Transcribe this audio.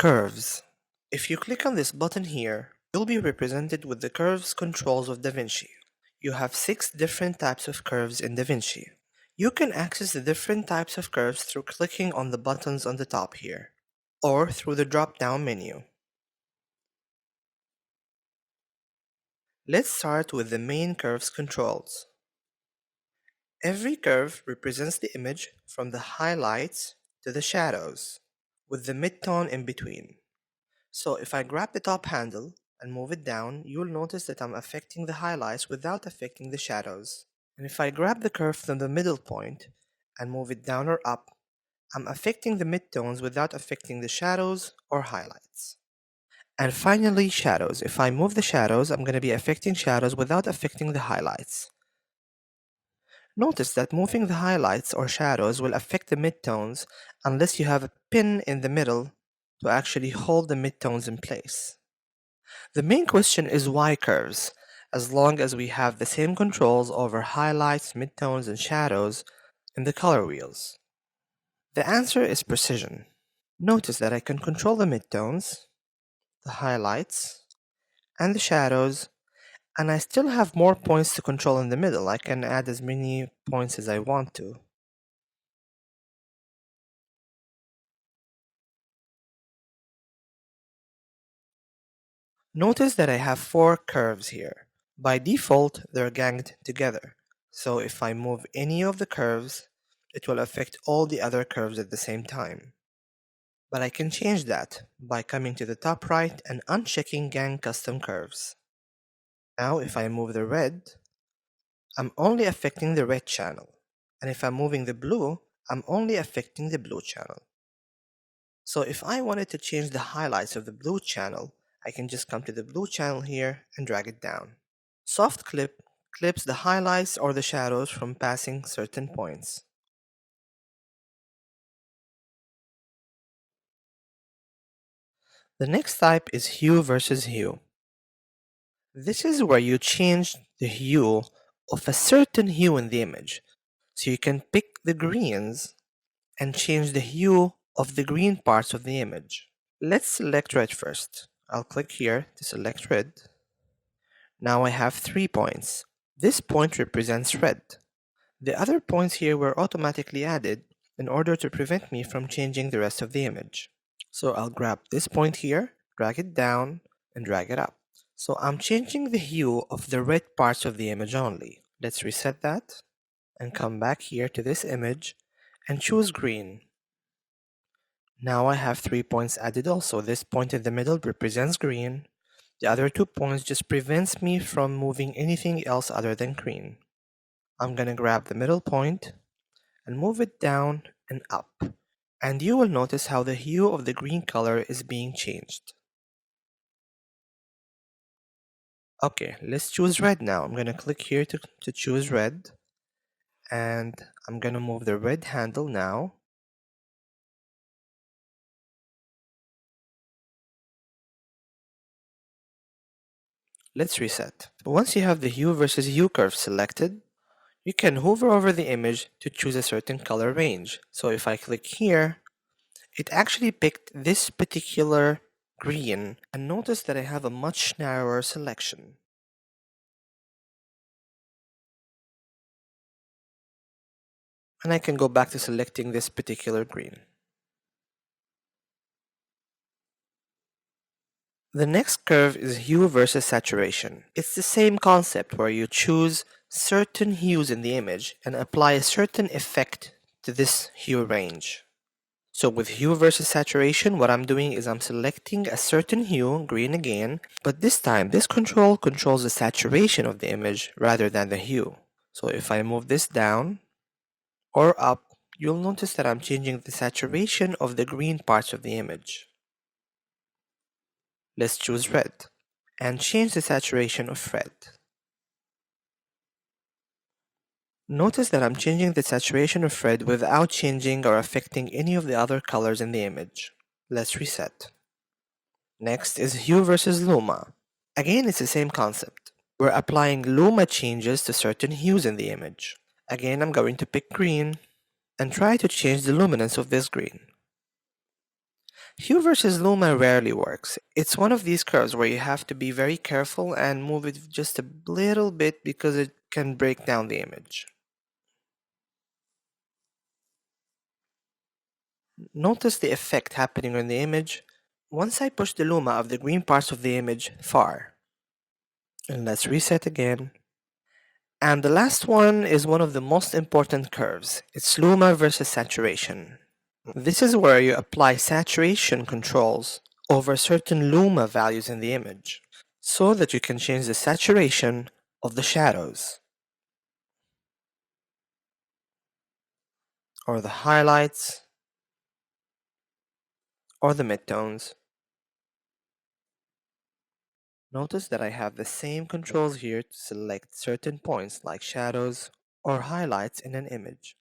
Curves. If you click on this button here, you'll be represented with the curves controls of Davinci. You have 6 different types of curves in Davinci. You can access the different types of curves through clicking on the buttons on the top here, or through the drop-down menu. Let's start with the main curves controls. Every curve represents the image from the highlights to the shadows, with the midtone in between. So if I grab the top handle and move it down, you'll notice that I'm affecting the highlights without affecting the shadows. And if I grab the curve from the middle point and move it down or up, I'm affecting the midtones without affecting the shadows or highlights. And finally, shadows. If I move the shadows, I'm going to be affecting shadows without affecting the highlights. Notice that moving the highlights or shadows will affect the midtones unless you have a pin in the middle to actually hold the midtones in place. The main question is why curves, as long as we have the same controls over highlights, midtones, and shadows in the color wheels. The answer is precision. Notice that I can control the midtones, the highlights, and the shadows, and I still have more points to control in the middle. I can add as many points as I want to. Notice that I have 4 curves here. By default, they're ganged together. So if I move any of the curves, it will affect all the other curves at the same time. But I can change that by coming to the top right and unchecking Gang Custom Curves. Now if I move the red, I'm only affecting the red channel. And if I'm moving the blue, I'm only affecting the blue channel. So if I wanted to change the highlights of the blue channel, I can just come to the blue channel here and drag it down. Soft clip clips the highlights or the shadows from passing certain points. The next type is hue versus hue. This is where you change the hue of a certain hue in the image. So you can pick the greens and change the hue of the green parts of the image. Let's select red first. I'll click here to select red. Now I have 3 points. This point represents red. The other points here were automatically added in order to prevent me from changing the rest of the image. So I'll grab this point here, drag it down, and drag it up. So I'm changing the hue of the red parts of the image only. Let's reset that and come back here to this image and choose green. Now I have 3 points added also. This point in the middle represents green. The other 2 points just prevents me from moving anything else other than green. I'm gonna grab the middle point and move it down and up. And you will notice how the hue of the green color is being changed. Okay, let's choose red now. I'm gonna click here to choose red. And I'm gonna move the red handle now. Let's reset. Once you have the hue versus hue curve selected, you can hover over the image to choose a certain color range. So if I click here, it actually picked this particular green, and notice that I have a much narrower selection. And I can go back to selecting this particular green. The next curve is hue versus saturation. It's the same concept where you choose certain hues in the image and apply a certain effect to this hue range. So with hue versus saturation, what I'm doing is I'm selecting a certain hue, green again, but this time this control controls the saturation of the image rather than the hue. So if I move this down or up, you'll notice that I'm changing the saturation of the green parts of the image. Let's choose red and change the saturation of red. Notice that I'm changing the saturation of red without changing or affecting any of the other colors in the image. Let's reset. Next is hue versus Luma. Again, it's the same concept. We're applying Luma changes to certain hues in the image. Again, I'm going to pick green and try to change the luminance of this green. Hue versus Luma rarely works. It's one of these curves where you have to be very careful and move it just a little bit because it can break down the image. Notice the effect happening on the image once I push the Luma of the green parts of the image far. And let's reset again. And the last one is one of the most important curves. It's Luma versus saturation. This is where you apply saturation controls over certain Luma values in the image, so that you can change the saturation of the shadows, or the highlights, or the midtones. Notice that I have the same controls here to select certain points like shadows or highlights in an image.